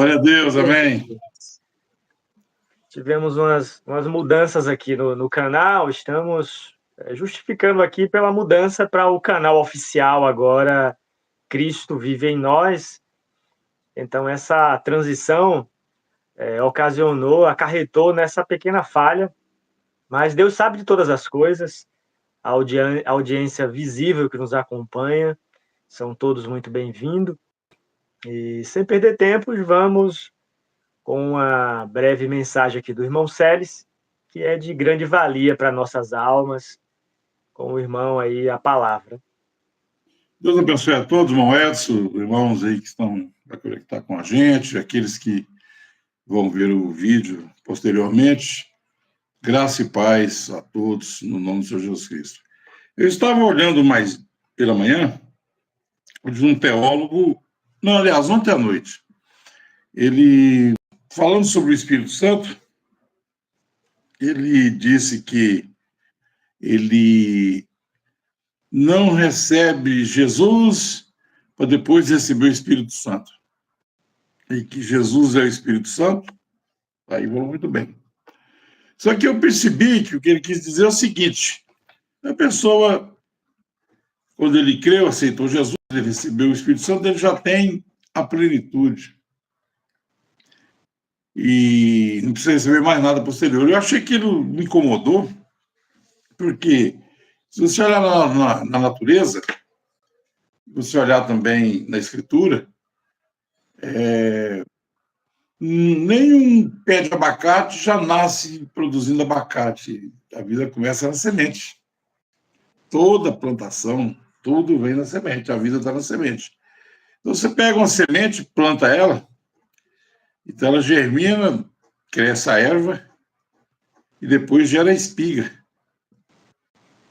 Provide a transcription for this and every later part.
Glória a Deus, amém. Tivemos umas mudanças aqui no canal, estamos justificando aqui pela mudança para o canal oficial agora, Cristo Vive em Nós. Então, essa transição acarretou nessa pequena falha, mas Deus sabe de todas as coisas, a audiência visível que nos acompanha, são todos muito bem-vindos. E sem perder tempo, vamos com uma breve mensagem aqui do irmão Celes, que é de grande valia para nossas almas, com o irmão aí a palavra. Deus abençoe a todos, irmão Edson, irmãos aí que estão para conectar com a gente, aqueles que vão ver o vídeo posteriormente. Graça e paz a todos, no nome do Senhor Jesus Cristo. Eu estava olhando mais pela manhã, de um teólogo, não, aliás, ontem à noite, ele, falando sobre o Espírito Santo, ele disse que ele não recebe Jesus para depois receber o Espírito Santo. E que Jesus é o Espírito Santo, aí vou muito bem. Só que eu percebi que o que ele quis dizer é o seguinte: a pessoa, quando ele creu, aceitou Jesus, ele recebeu o Espírito Santo, ele já tem a plenitude. E não precisa receber mais nada posterior. Eu achei que ele me incomodou, porque se você olhar na natureza, você olhar também na Escritura, nenhum pé de abacate já nasce produzindo abacate. A vida começa na semente. Toda plantação, tudo vem na semente, a vida está na semente. Então, você pega uma semente, planta ela, então ela germina, cresce a erva, e depois gera a espiga.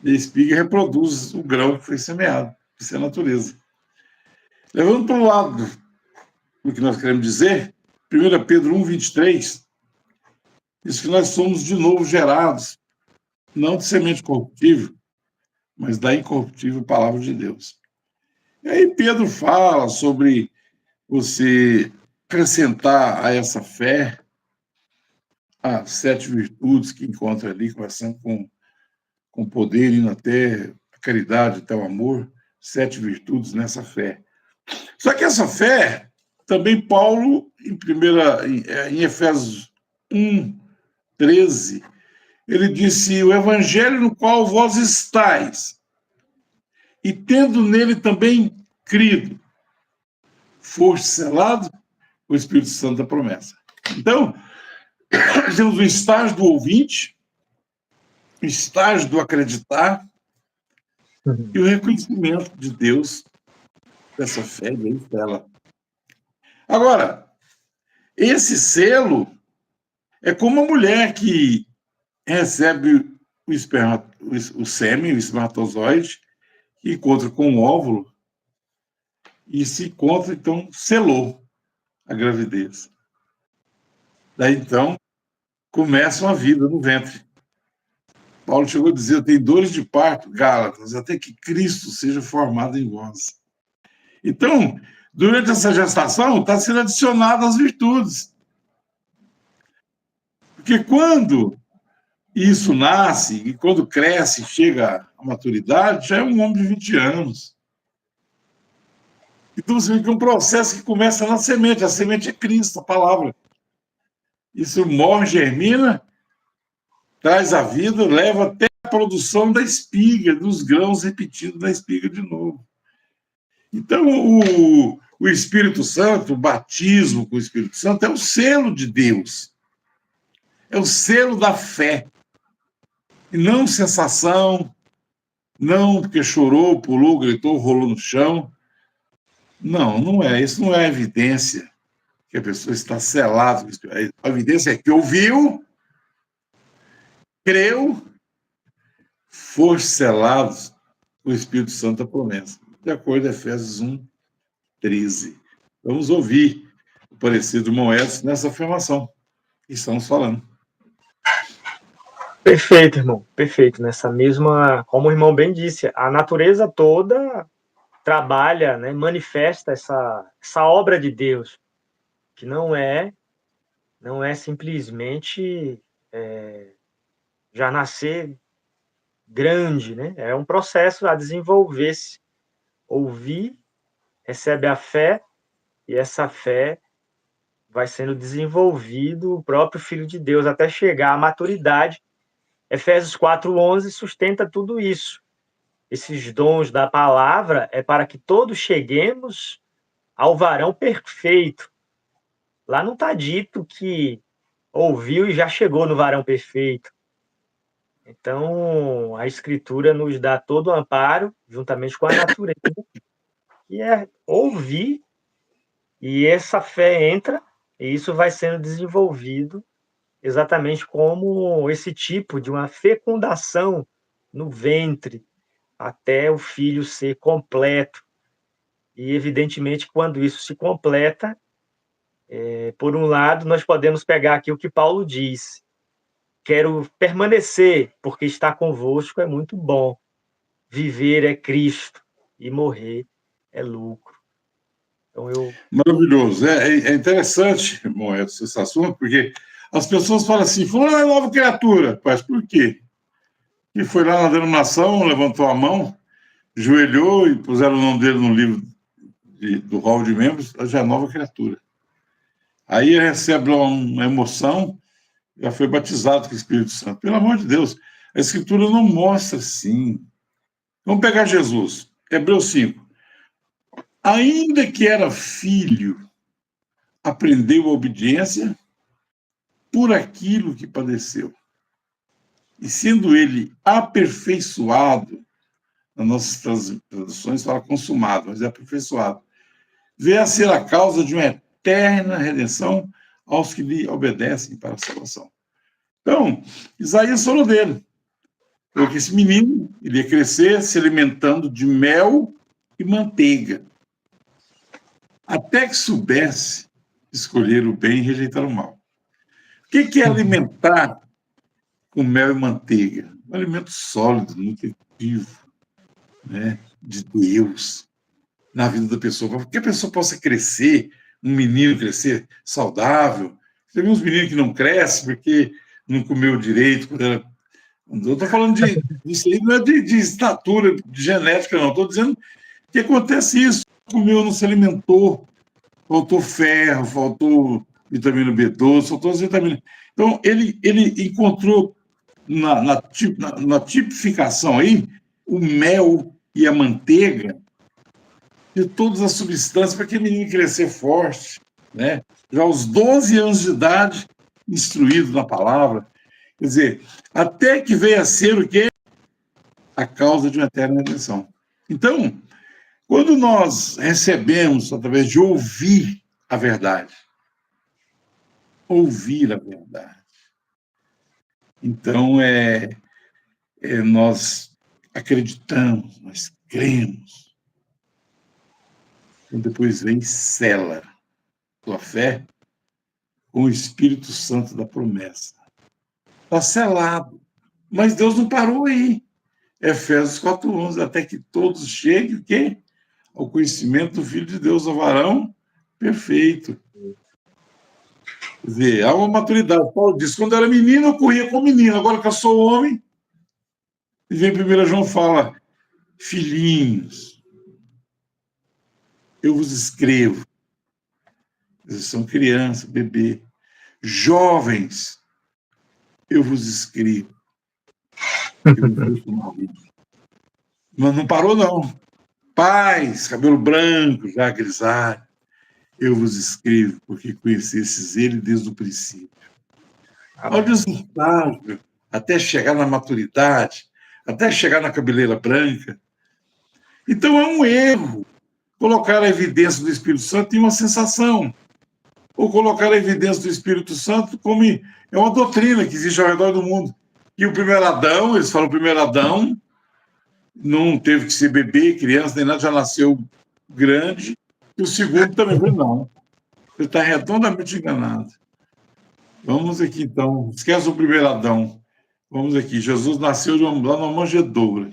E a espiga reproduz o grão que foi semeado. Isso é a natureza. Levando para o lado do que nós queremos dizer, 1 Pedro 1,23, diz que nós somos de novo gerados, não de semente corruptível, mas da incorruptível palavra de Deus. E aí Pedro fala sobre você acrescentar a essa fé as 7 virtudes que encontra ali, começando com poder, indo até a caridade, até o amor, 7 virtudes nessa fé. Só que essa fé, também Paulo, em Efésios 1:13, ele disse: o evangelho no qual vós estáis, e tendo nele também crido, foste selado com o Espírito Santo da promessa. Então, temos o estágio do ouvinte, o estágio do acreditar e o reconhecimento de Deus dessa fé dela. Agora, esse selo é como uma mulher que recebe o sêmen, o espermatozoide, que encontra com o óvulo e se encontra, então, selou a gravidez. Daí, então, começa uma vida no ventre. Paulo chegou a dizer: tem dores de parto, Gálatas, até que Cristo seja formado em vós. Então, durante essa gestação, está sendo adicionadas as virtudes. Porque quando isso nasce, e quando cresce, chega à maturidade, já é um homem de 20 anos. Então, você vê que é um processo que começa na semente. A semente é Cristo, a palavra. Isso morre, germina, traz a vida, leva até a produção da espiga, dos grãos repetidos da espiga de novo. Então, o Espírito Santo, o batismo com o Espírito Santo, é o selo de Deus. É o selo da fé. E não sensação, não porque chorou, pulou, gritou, rolou no chão. Não, não é. Isso não é evidência que a pessoa está selada. A evidência é que ouviu, creu, for selados com o Espírito Santo da promessa, de acordo com Efésios 1:13. Vamos ouvir o parecer do irmão Edson nessa afirmação que estamos falando. Perfeito, irmão, perfeito. Nessa mesma, como o irmão bem disse, a natureza toda trabalha, né, manifesta essa obra de Deus. que não é simplesmente já nascer grande, né? É um processo a desenvolver-se. Ouvir, recebe a fé, e essa fé vai sendo desenvolvido o próprio Filho de Deus até chegar à maturidade. Efésios 4:11 sustenta tudo isso. Esses dons da palavra é para que todos cheguemos ao varão perfeito. Lá não está dito que ouviu e já chegou no varão perfeito. Então, a Escritura nos dá todo o amparo, juntamente com a natureza, que é ouvir, e essa fé entra, e isso vai sendo desenvolvido exatamente como esse tipo de uma fecundação no ventre, até o filho ser completo. E, evidentemente, quando isso se completa, por um lado, nós podemos pegar aqui o que Paulo diz: quero permanecer, porque estar convosco é muito bom. Viver é Cristo e morrer é lucro. Então, Maravilhoso. É interessante, bom, esse assunto, porque as pessoas falam assim, fulano é nova criatura. Mas por quê? E foi lá na denominação, levantou a mão, joelhou e puseram o nome dele no livro do hall de membros, já é nova criatura. Aí recebe uma emoção, já foi batizado com o Espírito Santo. Pelo amor de Deus, a Escritura não mostra assim. Vamos pegar Jesus, Hebreus 5. Ainda que era filho, aprendeu a obediência por aquilo que padeceu. E sendo ele aperfeiçoado, nas nossas traduções fala consumado, mas é aperfeiçoado, veio a ser a causa de uma eterna redenção aos que lhe obedecem para a salvação. Então, Isaías falou dele. Porque esse menino iria crescer se alimentando de mel e manteiga, até que soubesse escolher o bem e rejeitar o mal. O que é alimentar com mel e manteiga? Um alimento sólido, nutritivo, né, de Deus na vida da pessoa, para que a pessoa possa crescer, um menino crescer saudável. Você vê uns meninos que não crescem porque não comeu direito quando era. Eu estou falando isso aí, não é de estatura, de genética, não. Estou dizendo que acontece isso. Comeu, não se alimentou, faltou ferro, faltou vitamina B12, faltou as vitaminas. Então, ele encontrou na tipificação aí o mel e a manteiga de todas as substâncias para aquele menino crescer forte, né? Já aos 12 anos de idade, instruído na palavra. Quer dizer, até que veio a ser o quê? A causa de uma eterna redenção. Então, quando nós recebemos, através de ouvir a verdade, então nós acreditamos, nós cremos. Então, depois vem sela tua fé com o Espírito Santo da promessa. Está selado. Mas Deus não parou aí. Efésios 4:11, até que todos cheguem o quê? Ao conhecimento do Filho de Deus, ao varão perfeito. Quer dizer, há uma maturidade. Paulo diz, quando eu era menino, eu corria com menino. Agora que eu sou homem, e vem 1 João fala, filhinhos, eu vos escrevo. Vocês são crianças, bebê. Jovens, eu vos escrevo. Mas não parou, não. Pais, cabelo branco, já grisalho, eu vos escrevo, porque conhecesses ele desde o princípio. Olha os estágios, até chegar na maturidade, até chegar na cabeleira branca. Então é um erro colocar a evidência do Espírito Santo em uma sensação, ou colocar a evidência do Espírito Santo como é uma doutrina que existe ao redor do mundo. E o primeiro Adão, eles falam, o primeiro Adão não teve que ser bebê, criança, nem nada, já nasceu grande, e o segundo também, não. Você está redondamente enganado. Vamos aqui, então. Esquece o primeiro Adão. Vamos aqui. Jesus nasceu lá numa manjedoura.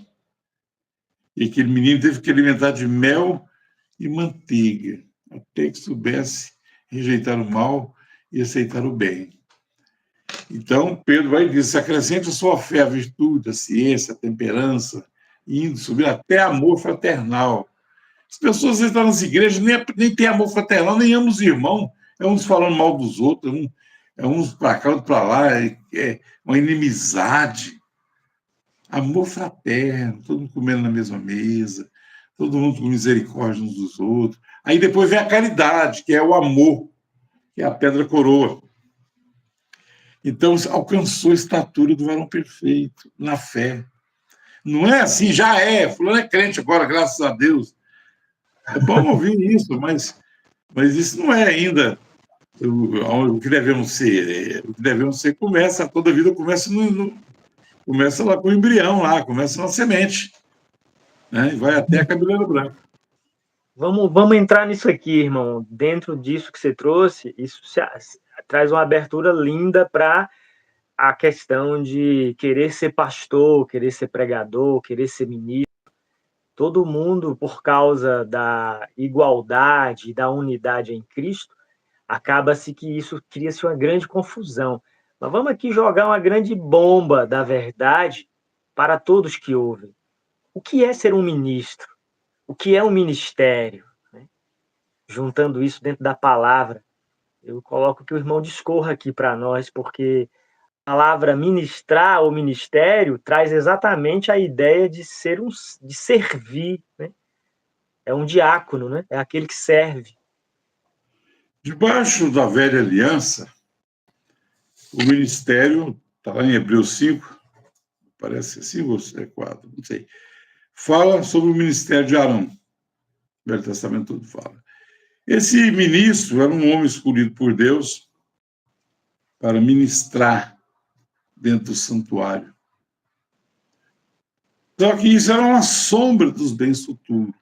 E aquele menino teve que alimentar de mel e manteiga, até que soubesse rejeitar o mal e aceitar o bem. Então, Pedro vai dizer, se acrescente a sua fé, a virtude, a ciência, a temperança, indo subir até amor fraternal. As pessoas que estão nas igrejas nem têm amor fraternal, nem amam os irmãos. É uns falando mal dos outros, é uns para cá, outro para lá, é uma inimizade. Amor fraterno, todo mundo comendo na mesma mesa, todo mundo com misericórdia uns dos outros. Aí depois vem a caridade, que é o amor, que é a pedra coroa. Então, alcançou a estatura do varão perfeito, na fé. Não é assim, já é, fulano é crente agora, graças a Deus. É bom ouvir isso, mas isso não é ainda o que devemos ser. O que devemos ser começa, toda a vida começa lá com o embrião, lá, começa na semente, né? E vai até a cabeleira branca. Vamos entrar nisso aqui, irmão. Dentro disso que você trouxe, isso traz uma abertura linda para a questão de querer ser pastor, querer ser pregador, querer ser ministro. Todo mundo, por causa da igualdade, da unidade em Cristo, acaba-se que isso cria-se uma grande confusão. Mas vamos aqui jogar uma grande bomba da verdade para todos que ouvem. O que é ser um ministro? O que é um ministério? Juntando isso dentro da palavra, eu coloco que o irmão discorra aqui para nós, porque a palavra ministrar ou ministério traz exatamente a ideia de de servir, né? É um diácono, né? É aquele que serve. Debaixo da velha aliança, o ministério, está lá em Hebreus 5, parece 5 ou 4, não sei, fala sobre o ministério de Arão. O Velho Testamento todo fala. Esse ministro era um homem escolhido por Deus para ministrar dentro do santuário. Só que isso era uma sombra dos bens futuros.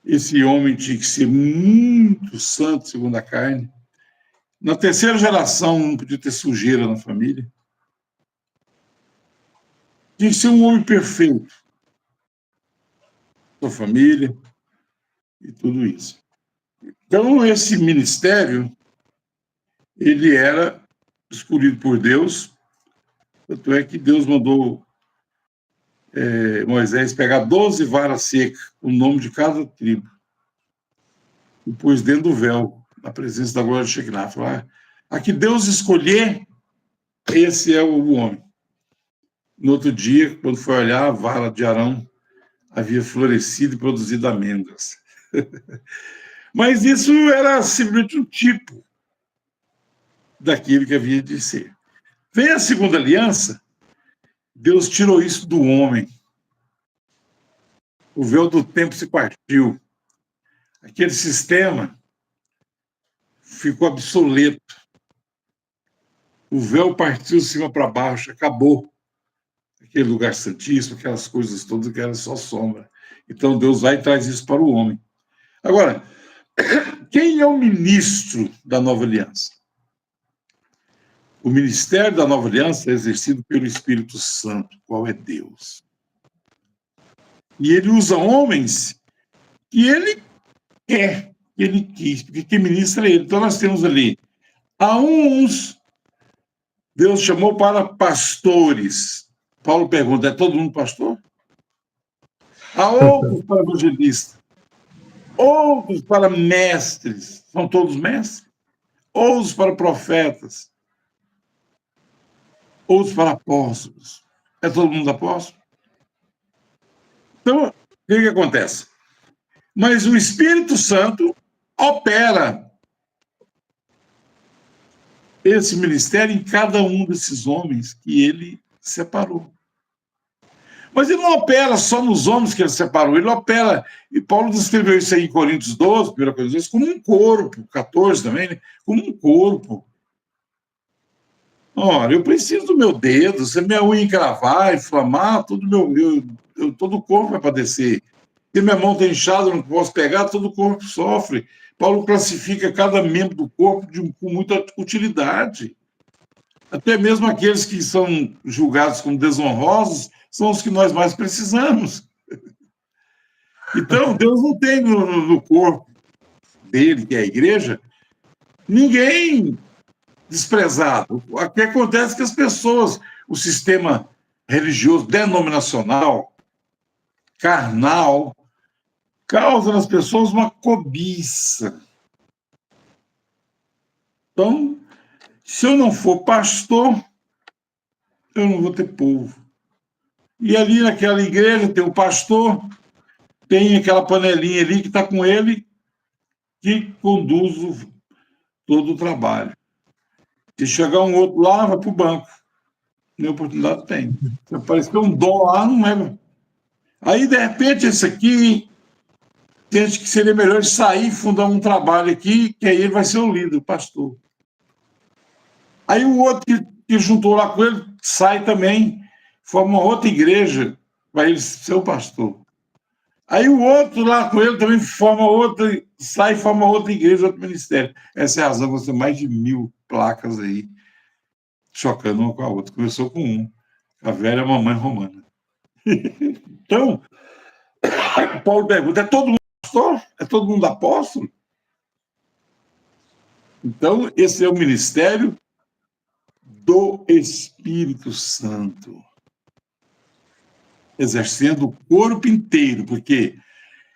Esse homem tinha que ser muito santo, segundo a carne. Na terceira geração, não podia ter sujeira na família. Tinha que ser um homem perfeito. Sua família e tudo isso. Então, esse ministério, ele era escolhido por Deus, tanto é que Deus mandou Moisés pegar 12 varas secas, o nome de cada tribo, e pôs dentro do véu, na presença da glória de Shekinah. Falou, a que Deus escolher, esse é o homem. No outro dia, quando foi olhar, a vara de Arão havia florescido e produzido amêndoas. Mas isso era simplesmente um tipo daquilo que havia de ser. Vem a segunda aliança, Deus tirou isso do homem. O véu do tempo se partiu. Aquele sistema ficou obsoleto. O véu partiu de cima para baixo, acabou. Aquele lugar santíssimo, aquelas coisas todas que eram só sombra. Então Deus vai e traz isso para o homem. Agora, quem é o ministro da nova aliança? O ministério da nova aliança é exercido pelo Espírito Santo, qual é Deus. E ele usa homens que ele quer, que ele quis, porque quem ministra é ele. Então nós temos ali, a uns, Deus chamou para pastores. Paulo pergunta, é todo mundo pastor? Há outros para evangelistas, outros para mestres, são todos mestres? Outros para profetas, outros para apóstolos. É todo mundo apóstolo? Então, o que acontece? Mas o Espírito Santo opera esse ministério em cada um desses homens que ele separou. Mas ele não opera só nos homens que ele separou, ele opera, e Paulo descreveu isso aí em Coríntios 12, 1 Coríntios 12, como um corpo, 14 também, né? Como um corpo. Ora, eu preciso do meu dedo, se minha unha encravar, inflamar, todo o corpo vai padecer. Se minha mão está inchada, eu não posso pegar, todo o corpo sofre. Paulo classifica cada membro do corpo com muita utilidade. Até mesmo aqueles que são julgados como desonrosos são os que nós mais precisamos. Então, Deus não tem no corpo dele, que é a igreja, ninguém desprezado. O que acontece é que as pessoas, o sistema religioso denominacional, carnal, causa nas pessoas uma cobiça. Então, se eu não for pastor, eu não vou ter povo. E ali naquela igreja tem o pastor, tem aquela panelinha ali que está com ele, que conduz todo o trabalho. Se chegar um outro lá, vai para o banco. Nem oportunidade tem. Parece que é um dom lá, não é. Aí, de repente, esse aqui tem que seria melhor sair e fundar um trabalho aqui, que aí ele vai ser o líder, o pastor. Aí o outro que juntou lá com ele sai também, forma uma outra igreja para ele ser o pastor. Aí o outro lá com ele também forma outra, sai e forma outra igreja, outro ministério. Essa é a razão que você tem mais de 1000 placas aí, chocando uma com a outra. Começou com um, a velha mamãe romana. Então, Paulo pergunta, é todo mundo pastor? É todo mundo apóstolo? Então, esse é o ministério do Espírito Santo, exercendo o corpo inteiro, porque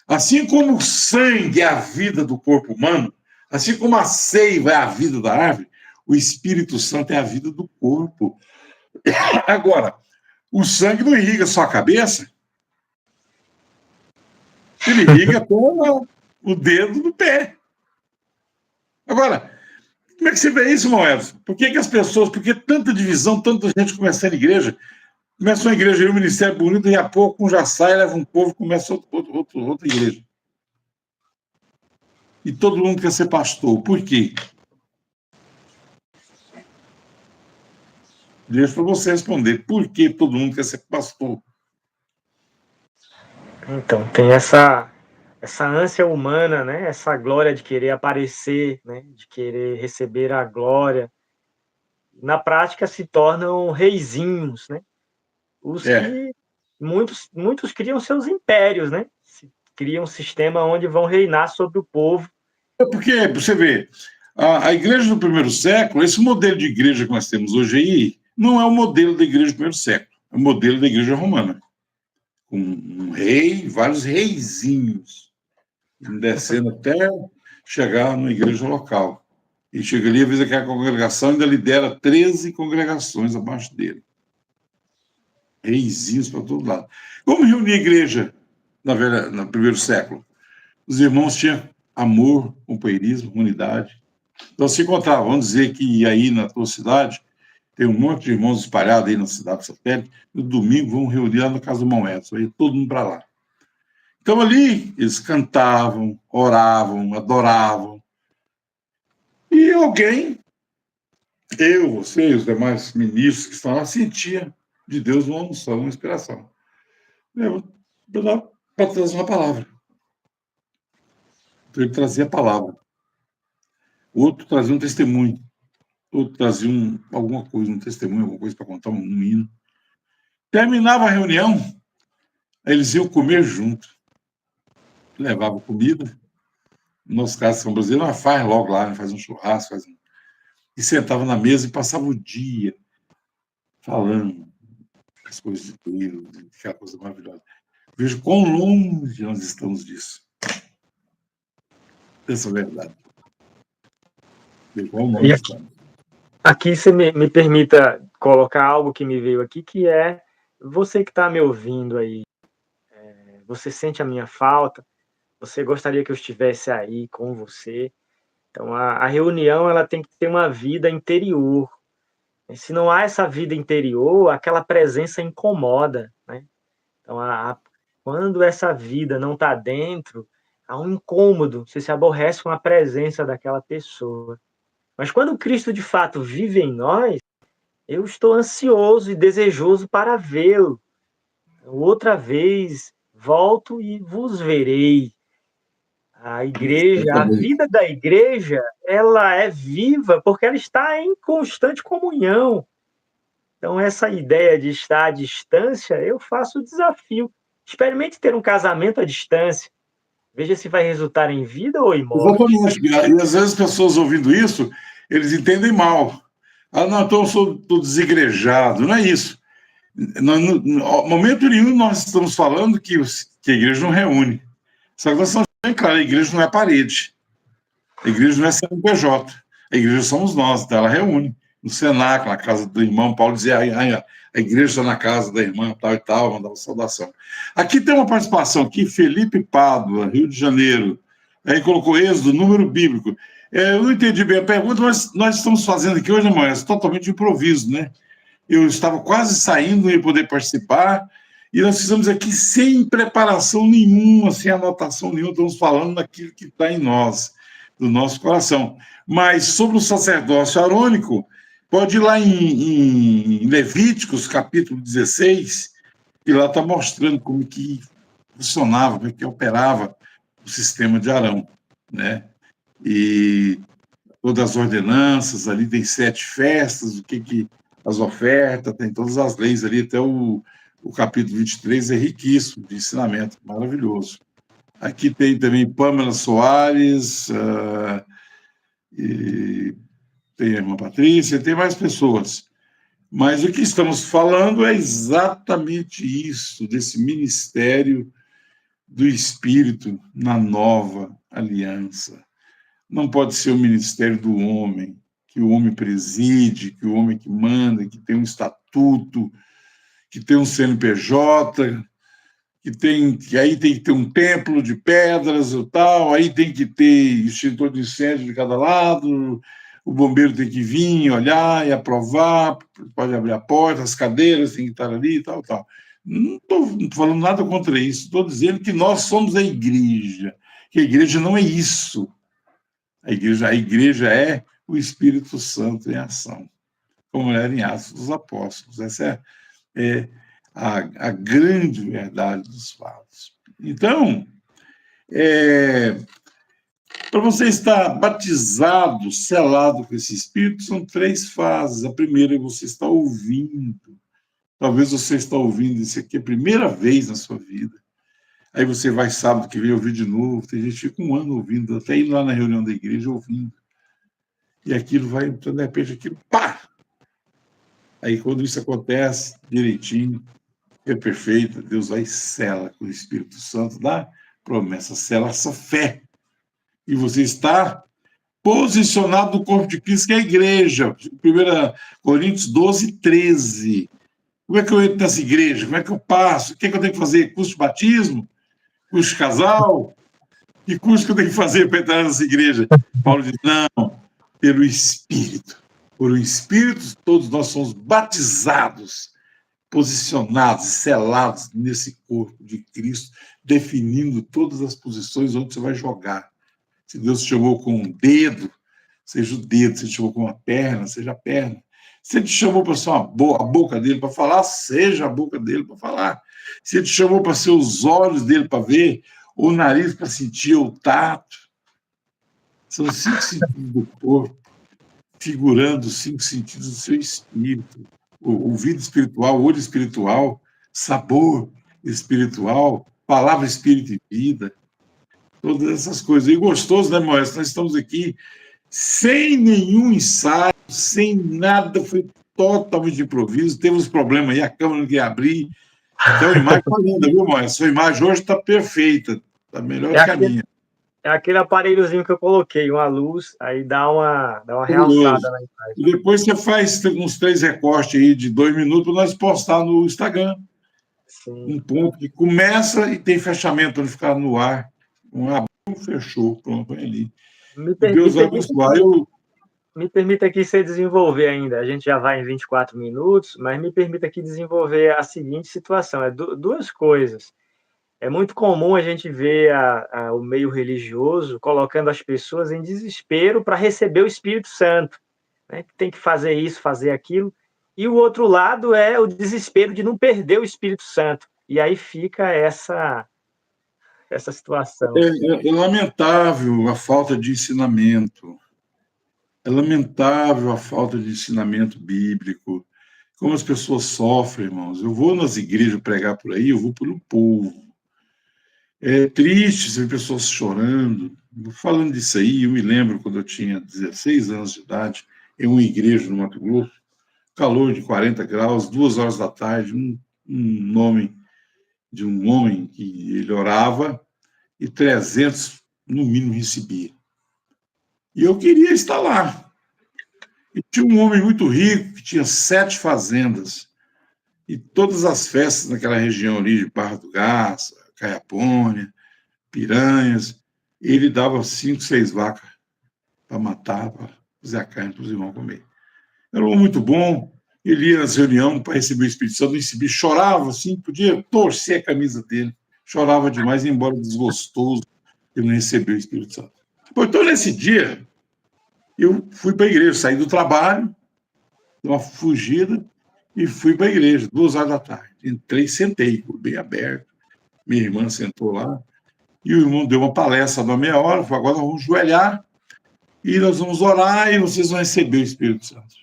assim como o sangue é a vida do corpo humano, assim como a seiva é a vida da árvore, o Espírito Santo é a vida do corpo. Agora, o sangue não irriga só a cabeça, ele irriga até o dedo do pé. Agora, como é que você vê isso, Moedas? Por que as pessoas, por que tanta divisão, tanta gente começando a igreja? Começa uma igreja e um ministério bonito, e a pouco um já sai, leva um povo, começa outra igreja. E todo mundo quer ser pastor. Por quê? Deixa para você responder. Por que todo mundo quer ser pastor? Então, tem essa ânsia humana, né? Essa glória de querer aparecer, né? De querer receber a glória. Na prática, se tornam reizinhos, né? Os que muitos criam seus impérios, né? Criam um sistema onde vão reinar sobre o povo. Porque, você vê, a igreja do primeiro século, esse modelo de igreja que nós temos hoje aí, não é o modelo da igreja do primeiro século, é o modelo da igreja romana. Com um rei, vários reizinhos, descendo até chegar na igreja local. E chega ali, avisa que a congregação ainda lidera 13 congregações abaixo dele. Reizinhos para todo lado. Como reunir a igreja no primeiro século? Os irmãos tinham amor, companheirismo, unidade. Então se encontravam, vamos dizer que aí na tua cidade tem um monte de irmãos espalhados aí na cidade satélite, no domingo vão reunir lá na casa do irmão Edson, aí todo mundo para lá. Então ali eles cantavam, oravam, adoravam. E alguém, eu, você e os demais ministros que estão lá, sentia de Deus uma unção, uma inspiração. Para trazer uma palavra. Então ele trazia a palavra. O outro trazia um testemunho. O outro trazia alguma coisa, um testemunho, alguma coisa para contar, um hino. Terminava a reunião, eles iam comer junto. Levavam comida. Nos casos são brasileiros, faz logo lá, faz um churrasco, e sentava na mesa e passava o dia falando as coisas de Deus, aquela coisa maravilhosa. Vejo quão longe nós estamos disso. Essa é a verdade. Vejo quão longe estamos. Aqui você me permita colocar algo que me veio aqui, que é você que está me ouvindo aí. Você sente a minha falta? Você gostaria que eu estivesse aí com você? Então, a reunião ela tem que ter uma vida interior. Se não há essa vida interior, aquela presença incomoda, né? Então, quando essa vida não está dentro, há um incômodo, você se aborrece com a presença daquela pessoa. Mas quando Cristo de fato vive em nós, eu estou ansioso e desejoso para vê-lo. Outra vez volto e vos verei. A igreja, a vida da igreja, ela é viva porque ela está em constante comunhão. Então, essa ideia de estar à distância, eu faço o desafio. Experimente ter um casamento à distância. Veja se vai resultar em vida ou em morte. Exatamente. E às vezes as pessoas ouvindo isso, eles entendem mal. Ah, não, então eu sou desigrejado. Não é isso. No momento nenhum nós estamos falando que a igreja não reúne. Só que nós estamos bem claro, a igreja não é parede. A igreja não é CNPJ. A igreja somos nós, então ela reúne. No cenáculo, na casa do irmão, Paulo dizia, a igreja está na casa da irmã, tal e tal, mandava saudação. Aqui tem uma participação aqui, Felipe Pádua, Rio de Janeiro. Aí colocou Êxodo, número bíblico. Eu não entendi bem a pergunta, mas nós estamos fazendo aqui hoje, irmão, é totalmente de improviso, né? Eu estava quase saindo, não ia poder participar, e nós fizemos aqui sem preparação nenhuma, sem anotação nenhuma, estamos falando daquilo que está em nós, do nosso coração. Mas sobre o sacerdócio arônico, pode ir lá em Levíticos, capítulo 16, e lá está mostrando como que funcionava, como que operava o sistema de Arão, né? E todas as ordenanças, ali tem 7 festas, as ofertas, tem todas as leis ali, até o capítulo 23 é riquíssimo de ensinamento, maravilhoso. Aqui tem também Pâmela Soares, e tem a irmã Patrícia, tem mais pessoas. Mas o que estamos falando é exatamente isso, desse ministério do Espírito na nova aliança. Não pode ser o ministério do homem, que o homem preside, que o homem que manda, que tem um estatuto, que tem um CNPJ, que aí tem que ter um templo de pedras e tal, aí tem que ter extintor de incêndio de cada lado, o bombeiro tem que vir, olhar e aprovar, pode abrir a porta, as cadeiras têm que estar ali e tal, tal. Não estou falando nada contra isso, estou dizendo que nós somos a igreja, que a igreja não é isso. A igreja é o Espírito Santo em ação, como era em Atos dos Apóstolos. Essa é a grande verdade dos fatos. Então, para você estar batizado, selado com esse Espírito, são 3 fases. A primeira é você estar ouvindo. Talvez você está ouvindo isso aqui a primeira vez na sua vida. Aí você vai sábado que vem ouvir de novo. Tem gente que fica 1 ano ouvindo, até ir lá na reunião da igreja ouvindo. E aquilo vai, então, de repente, aquilo, pá! Aí, quando isso acontece direitinho, é perfeito, Deus vai e sela com o Espírito Santo da promessa, sela essa fé. E você está posicionado no corpo de Cristo, que é a igreja. 1 Coríntios 12, 13. Como é que eu entro nessa igreja? Como é que eu passo? O que é que eu tenho que fazer? Curso de batismo? Curso de casal? Que curso que eu tenho que fazer para entrar nessa igreja? Paulo diz, não, pelo Espírito. Por o Espírito, todos nós somos batizados, posicionados, selados nesse corpo de Cristo, definindo todas as posições onde você vai jogar. Se Deus te chamou com um dedo, seja o dedo. Se Ele te chamou com uma perna, seja a perna. Se Ele te chamou para ser a boca dele para falar, seja a boca dele para falar. Se Ele te chamou para ser os olhos dele para ver, ou o nariz para sentir, ou o tato. São 5 sentidos do corpo, figurando os 5 sentidos do seu espírito. O ouvido espiritual, o olho espiritual, sabor espiritual, palavra, espírito e vida. Todas essas coisas. E gostoso, né, Moés? Nós estamos aqui sem nenhum ensaio, sem nada, foi totalmente de improviso. Temos problema aí, a câmera não quer abrir. Então, a imagem está linda, viu, Moés? Sua imagem hoje está perfeita, está melhor que a minha. É aquele aparelhozinho que eu coloquei, uma luz, aí dá uma realçada na imagem. E depois você faz uns 3 recortes aí de 2 minutos para nós postar no Instagram. Sim. Um ponto que começa e tem fechamento para ele ficar no ar. Abriu, fechou, pronto, põe ali. Deus vai abençoar. Me permita aqui você desenvolver ainda. A gente já vai em 24 minutos, mas me permita aqui desenvolver a seguinte situação. É 2 coisas. É muito comum a gente ver o meio religioso colocando as pessoas em desespero para receber o Espírito Santo, né? Que tem que fazer isso, fazer aquilo. E o outro lado é o desespero de não perder o Espírito Santo. E aí fica essa situação. É lamentável a falta de ensinamento. É lamentável a falta de ensinamento bíblico. Como as pessoas sofrem, irmãos. Eu vou nas igrejas pregar por aí, eu vou pelo povo. É triste, você vê pessoas chorando. Falando disso aí, eu me lembro quando eu tinha 16 anos de idade, em uma igreja no Mato Grosso, calor de 40 graus, 2 horas da tarde, um nome de um homem que ele orava e 300, no mínimo, recebia. E eu queria estar lá. E tinha um homem muito rico que tinha 7 fazendas e todas as festas naquela região ali de Barra do Garça, Caiapônia, Piranhas, ele dava 5, 6 vacas para matar, para fazer a carne para os irmãos comer. Era um homem muito bom, ele ia nas reuniões para receber o Espírito Santo, recebia, chorava assim, podia torcer a camisa dele, chorava demais, embora desgostoso, ele não recebeu o Espírito Santo. Bom, então, nesse dia, eu fui para a igreja, saí do trabalho, dei uma fugida e fui para a igreja, 2 horas da tarde. Entrei, sentei, bem aberto, minha irmã sentou lá, e o irmão deu uma palestra de uma meia hora, falou, agora nós vamos joelhar e nós vamos orar e vocês vão receber o Espírito Santo.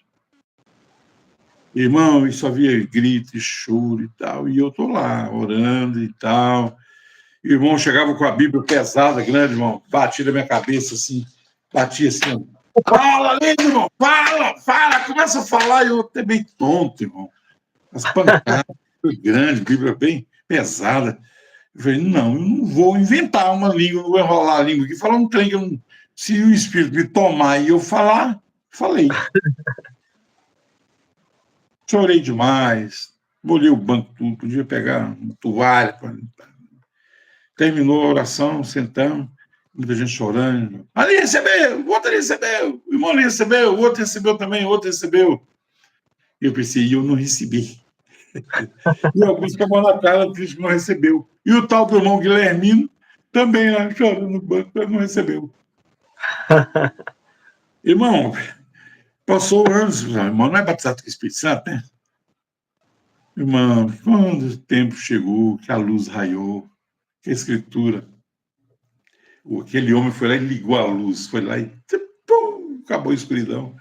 Irmão, isso havia grito e choro e tal, e eu estou lá, orando e tal. E o irmão chegava com a Bíblia pesada, grande, irmão, batia na minha cabeça assim, batia assim, fala, irmão, fala, começa a falar, e eu até bem tonto, irmão. As pancadas, grande, Bíblia bem pesada. Eu falei, não, eu não vou inventar uma língua, não vou enrolar a língua aqui, falar um trem que eu não... Se o Espírito me tomar e eu falar, falei. Chorei demais, molhei o banco tudo, podia pegar uma toalha. Terminou a oração, sentamos, muita gente chorando. Ali recebeu, o outro ali recebeu, o irmão ali recebeu, o outro recebeu também, o outro recebeu. E eu pensei, eu não recebi. E alguns ficam na cara, triste que não recebeu. E o tal do irmão Guilhermino também lá chorando no banco, não recebeu. Irmão, passou anos, irmão, não é batizado com o Espírito Santo, né? Irmão, quando o tempo chegou, que a luz raiou, que a Escritura, aquele homem foi lá e ligou a luz, foi lá e pum, acabou a escuridão.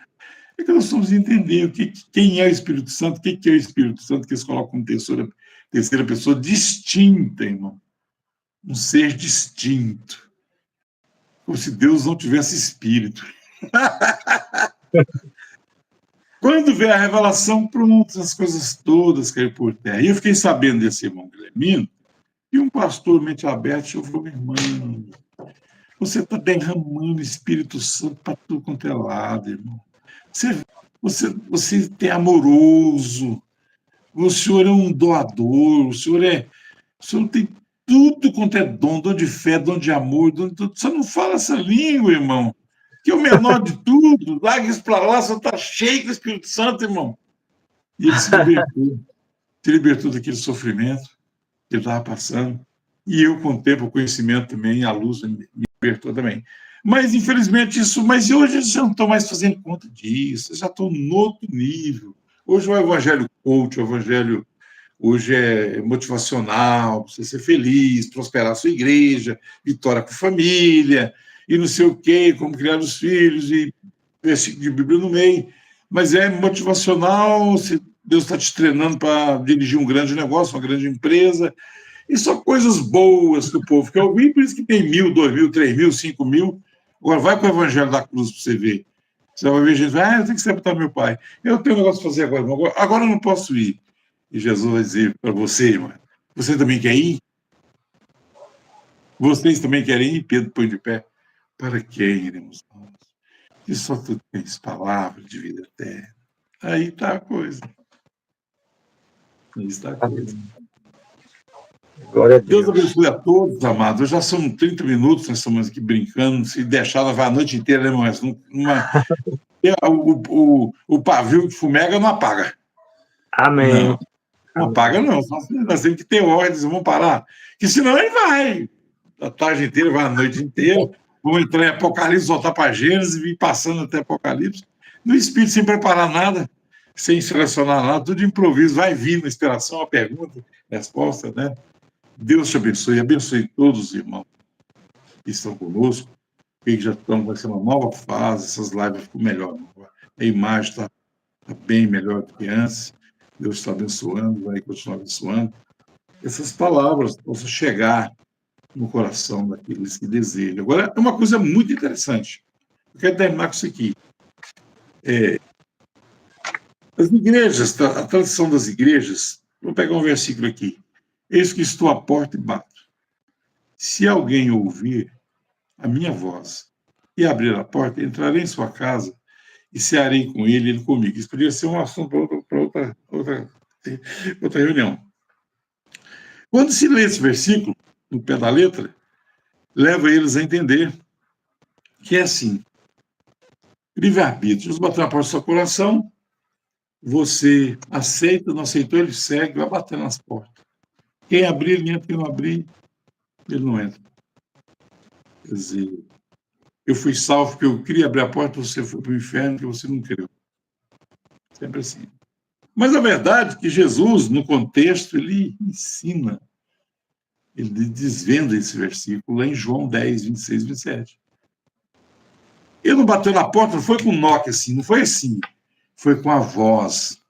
É que nós vamos entender quem é o Espírito Santo, o que é o Espírito Santo, que eles colocam como terceira pessoa distinta, irmão. Um ser distinto. Como se Deus não tivesse espírito. Quando veio a revelação, pronto, as coisas todas caíram por terra. E eu fiquei sabendo desse irmão Guilhermino, e um pastor mente aberto falou, meu irmão, você está derramando o Espírito Santo para tudo quanto é lado, irmão. Você é amoroso, o senhor é um doador, o senhor tem tudo quanto é dom de fé, dom de amor, dom de tudo. Só não fala essa língua, irmão, que é o menor de tudo. Larga isso para lá, você está cheio do Espírito Santo, irmão. E ele se libertou daquele sofrimento que ele estava passando. E eu, com o tempo, o conhecimento também, a luz me libertou também. Mas, infelizmente, mas hoje eu já não estou mais fazendo conta disso, eu já estou no outro nível. Hoje o evangelho coach, o evangelho hoje é motivacional, você ser feliz, prosperar a sua igreja, vitória com a família, e não sei o quê, como criar os filhos, e versículo de Bíblia no meio. Mas é motivacional, Deus está te treinando para dirigir um grande negócio, uma grande empresa, e só coisas boas que o povo quer ouvir, por isso que tem 1.000, 2.000, 3.000, 5.000. Agora vai com o evangelho da cruz para você ver. Você vai ver gente, eu tenho que sepultar meu pai. Eu tenho um negócio para fazer agora eu não posso ir. E Jesus vai dizer para você, irmã, você também quer ir? Vocês também querem ir? Pedro põe de pé. Para quem iremos nós? E só tu tens palavra de vida eterna. Aí está a coisa. Aí está a coisa. Glória a Deus. Deus abençoe a todos, amados. Já são 30 minutos, nós estamos aqui brincando. Se deixar, ela vai a noite inteira, né, mas o pavio que fumega não apaga. Amém. Não apaga, não. Nós temos que ter ordens, vamos parar. Que senão ele vai. A tarde inteira, vai a noite inteira. Vamos entrar em Apocalipse, voltar para Gênesis e ir passando até Apocalipse. No Espírito, sem preparar nada, sem selecionar nada, tudo de improviso. Vai vir na inspiração, a pergunta, resposta, né? Deus te abençoe todos os irmãos que estão conosco, que já estão, vai ser uma nova fase, essas lives ficam melhor. A imagem está bem melhor do que antes. Deus está abençoando, vai continuar abençoando. Essas palavras possam chegar no coração daqueles que desejam. Agora, é uma coisa muito interessante. Eu quero terminar com isso aqui. As igrejas, a tradição das igrejas, vou pegar um versículo aqui. Eis que estou à porta e bato. Se alguém ouvir a minha voz e abrir a porta, entrarei em sua casa e cearei com ele, ele comigo. Isso podia ser um assunto para outra reunião. Quando se lê esse versículo, no pé da letra, leva eles a entender que é assim, livre-arbítrio. Eles bater na porta do seu coração, você aceita, não aceitou, ele segue, vai bater nas portas. Quem abrir, ele entra, quem não abrir, ele não entra. Quer dizer, eu fui salvo porque eu queria abrir a porta, você foi para o inferno porque você não creu. Sempre assim. Mas a verdade é que Jesus, no contexto, ele ensina, ele desvenda esse versículo lá em João 10, 26, 27. Ele não bateu na porta, não foi com um knock assim, não foi assim. Foi com a voz.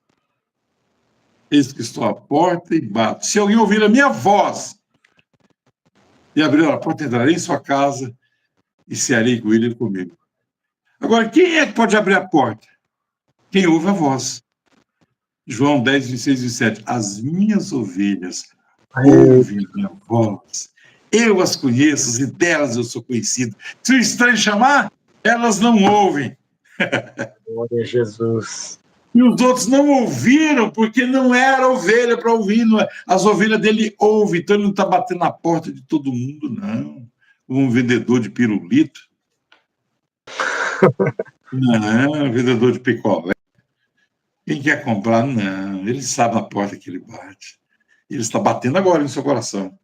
Eis que estou à porta e bato. Se alguém ouvir a minha voz e abrir a porta, entrarei em sua casa e cearei com ele e comigo. Agora, quem é que pode abrir a porta? Quem ouve a voz. João 10, 26, 27. As minhas ovelhas ouvem a minha voz. Eu as conheço e delas eu sou conhecido. Se o estranho chamar, elas não ouvem. Glória a Jesus. E os outros não ouviram, porque não era ovelha para ouvir. As ovelhas dele ouvem, então ele não está batendo na porta de todo mundo, não. Como um vendedor de pirulito. Não, vendedor de picolé. Quem quer comprar, não. Ele sabe na porta que ele bate. Ele está batendo agora no seu coração.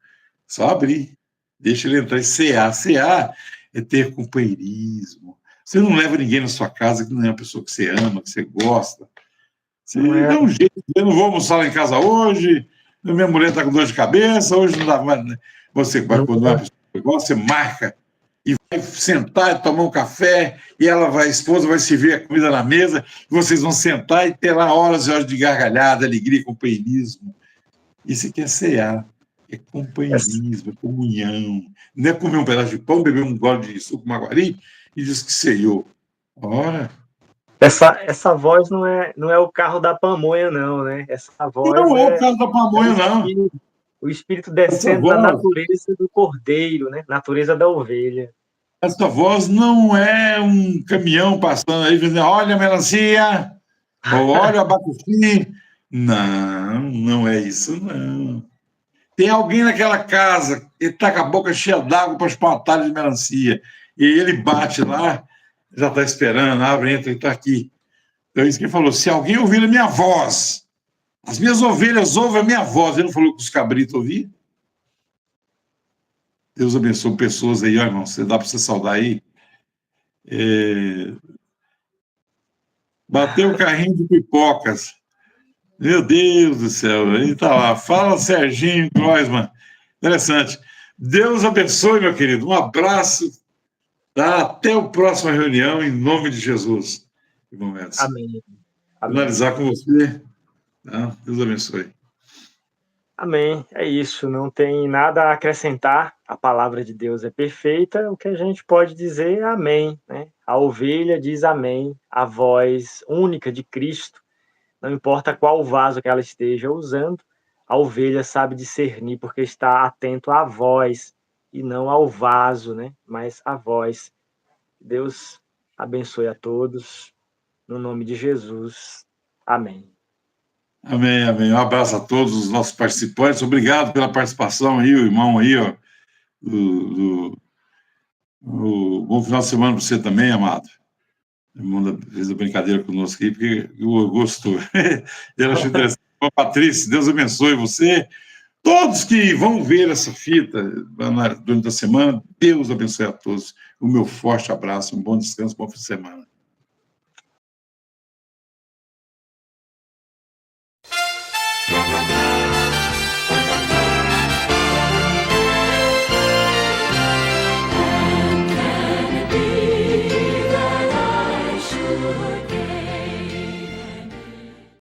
Só abrir. Deixa ele entrar e cear. Cear é ter companheirismo. Você não leva ninguém na sua casa que não é uma pessoa que você ama, que você gosta. Você dá um jeito. Eu não vou almoçar lá em casa hoje. Minha mulher está com dor de cabeça. Hoje não dá mais. Você vai, quando é uma pessoa que gosta, você marca e vai sentar e tomar um café, e a esposa vai servir a comida na mesa, e vocês vão sentar e ter lá horas e horas de gargalhada, alegria, companheirismo. Isso aqui é cear, é companheirismo, é comunhão. Não é comer um pedaço de pão, beber um gole de suco maguari e diz que ceiou. Ora. Essa voz não é o carro da pamonha, não, né? Essa voz não é o carro da pamonha, não. O Espírito descendo da natureza do cordeiro, né? Natureza da ovelha. Essa voz não é um caminhão passando aí dizendo, olha a melancia, ou olha o abacaxi. Não, não é isso, não. Tem alguém naquela casa que está com a boca cheia d'água para chupar uma talha de melancia. E ele bate lá, já está esperando, abre, entra e está aqui. Então, isso que ele falou, se alguém ouvir a minha voz, as minhas ovelhas ouvem a minha voz. Ele não falou que os cabritos ouviam? Deus abençoe pessoas aí, ó, irmão. Você dá para você saudar aí? Bateu o carrinho de pipocas. Meu Deus do céu. Ele está lá. Fala, Serginho Groisman. Interessante. Deus abençoe, meu querido. Um abraço. Tá? Até a próxima reunião, em nome de Jesus. Irmão Edson. Amém. Finalizar com você. Tá? Deus abençoe. Amém. É isso. Não tem nada a acrescentar. A palavra de Deus é perfeita. O que a gente pode dizer é amém, né? A ovelha diz amém. A voz única de Cristo. Não importa qual vaso que ela esteja usando, a ovelha sabe discernir porque está atento à voz e não ao vaso, né? Mas à voz. Deus abençoe a todos. No nome de Jesus. Amém. Amém, amém. Um abraço a todos os nossos participantes. Obrigado pela participação aí, o irmão aí, ó. Bom final de semana para você também, amado. O irmão fez a brincadeira conosco aí, porque gostou. Ele achou interessante. Patrícia, Deus abençoe você. Todos que vão ver essa fita durante a semana, Deus abençoe a todos. O meu forte abraço, um bom descanso, bom fim de semana.